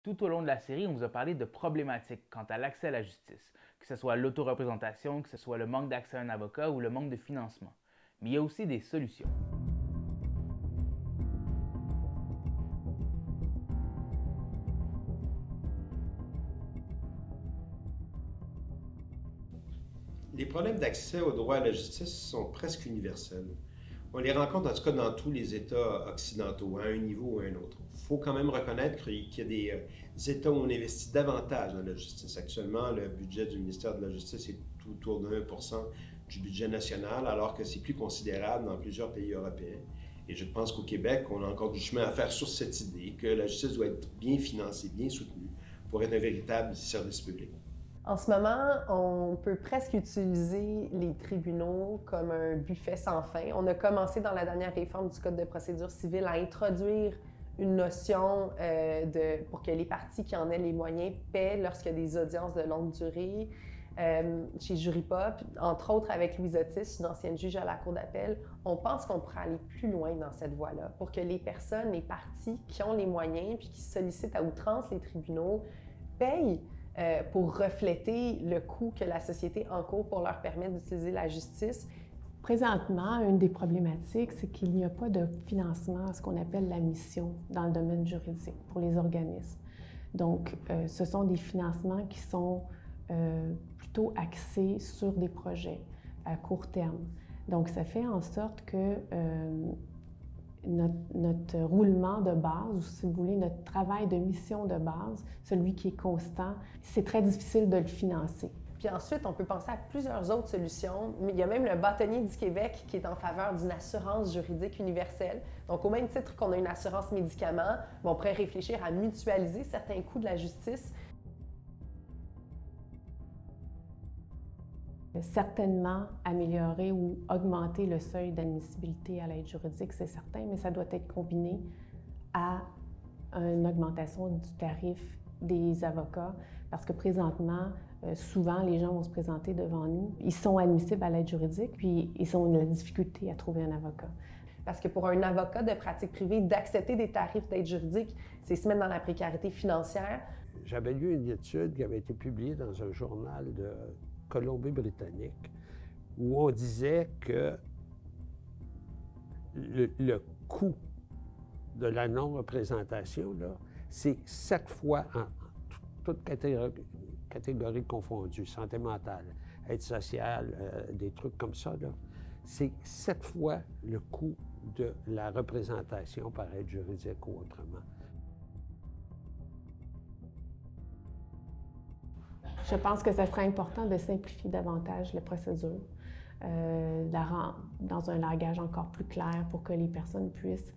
Tout au long de la série, on vous a parlé de problématiques quant à l'accès à la justice, que ce soit l'autoreprésentation, que ce soit le manque d'accès à un avocat ou le manque de financement. Mais il y a aussi des solutions. Les problèmes d'accès au droit à la justice sont presque universels. On les rencontre en tout cas dans tous les États occidentaux, à un niveau ou à un autre. Il faut quand même reconnaître qu'il y a des États où on investit davantage dans la justice. Actuellement, le budget du ministère de la Justice est tout autour de 1% du budget national, alors que c'est plus considérable dans plusieurs pays européens. Et je pense qu'au Québec, on a encore du chemin à faire sur cette idée que la justice doit être bien financée, bien soutenue pour être un véritable service public. En ce moment, on peut presque utiliser les tribunaux comme un buffet sans fin. On a commencé dans la dernière réforme du Code de procédure civile à introduire une notion pour que les parties qui en aient les moyens paient lorsqu'il y a des audiences de longue durée. Chez Juripop, entre autres avec Louise Otis, une ancienne juge à la Cour d'appel, on pense qu'on pourrait aller plus loin dans cette voie-là pour que les personnes, les parties qui ont les moyens puis qui sollicitent à outrance les tribunaux payent pour refléter le coût que la société encourt pour leur permettre d'utiliser la justice. Présentement, une des problématiques, c'est qu'il n'y a pas de financement à ce qu'on appelle la mission dans le domaine juridique pour les organismes. Donc, ce sont des financements qui sont plutôt axés sur des projets à court terme. Donc, ça fait en sorte que notre roulement de base, ou si vous voulez, notre travail de mission de base, celui qui est constant, c'est très difficile de le financer. Puis ensuite, on peut penser à plusieurs autres solutions. Mais il y a même le bâtonnier du Québec qui est en faveur d'une assurance juridique universelle. Donc, au même titre qu'on a une assurance médicaments, on pourrait réfléchir à mutualiser certains coûts de la justice. Certainement améliorer ou augmenter le seuil d'admissibilité à l'aide juridique, c'est certain, mais ça doit être combiné à une augmentation du tarif des avocats, parce que présentement, souvent, les gens vont se présenter devant nous. Ils sont admissibles à l'aide juridique, puis ils ont de la difficulté à trouver un avocat. Parce que pour un avocat de pratique privée, d'accepter des tarifs d'aide juridique, c'est se mettre dans la précarité financière. J'avais lu une étude qui avait été publiée dans un journal de Colombie-Britannique, où on disait que le coût de la non-représentation, c'est 7 fois, en toutes catégories confondues, santé mentale, aide sociale, des trucs comme ça, c'est 7 fois le coût de la représentation par aide juridique ou autrement. Je pense que ça serait important de simplifier davantage les procédures, la rendre dans un langage encore plus clair pour que les personnes puissent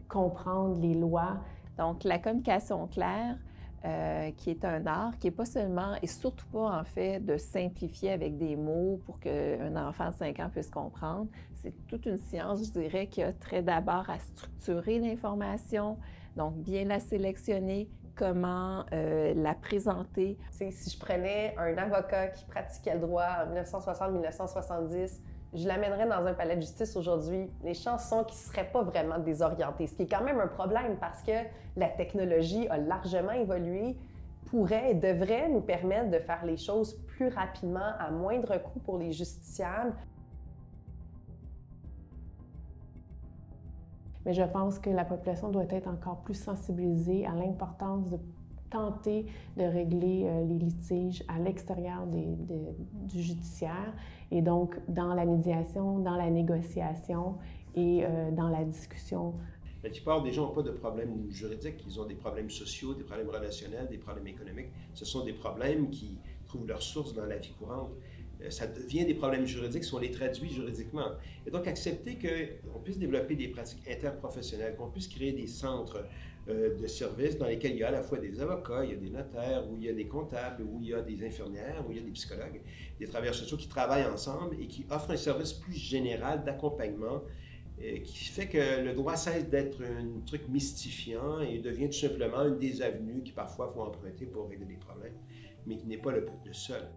comprendre les lois. Donc, la communication claire, qui est un art, qui n'est pas seulement, et surtout pas en fait, de simplifier avec des mots pour qu'un enfant de 5 ans puisse comprendre. C'est toute une science, je dirais, qui a trait d'abord à structurer l'information, donc bien la sélectionner, comment la présenter. Si je prenais un avocat qui pratiquait le droit en 1960-1970, je l'amènerais dans un palais de justice aujourd'hui, les chances sont qu'il ne serait pas vraiment désorienté, ce qui est quand même un problème parce que la technologie a largement évolué, pourrait et devrait nous permettre de faire les choses plus rapidement, à moindre coût pour les justiciables. Mais je pense que la population doit être encore plus sensibilisée à l'importance de tenter de régler les litiges à l'extérieur du judiciaire et donc dans la médiation, dans la négociation et dans la discussion. La plupart des gens n'ont pas de problèmes juridiques, ils ont des problèmes sociaux, des problèmes relationnels, des problèmes économiques. Ce sont des problèmes qui trouvent leur source dans la vie courante. Ça devient des problèmes juridiques si on les traduit juridiquement. Et donc, accepter qu'on puisse développer des pratiques interprofessionnelles, qu'on puisse créer des centres de services dans lesquels il y a à la fois des avocats, il y a des notaires, où il y a des comptables, où il y a des infirmières, où il y a des psychologues, des travailleurs sociaux qui travaillent ensemble et qui offrent un service plus général d'accompagnement qui fait que le droit cesse d'être un truc mystifiant et devient tout simplement une des avenues qui parfois faut emprunter pour régler des problèmes, mais qui n'est pas le seul.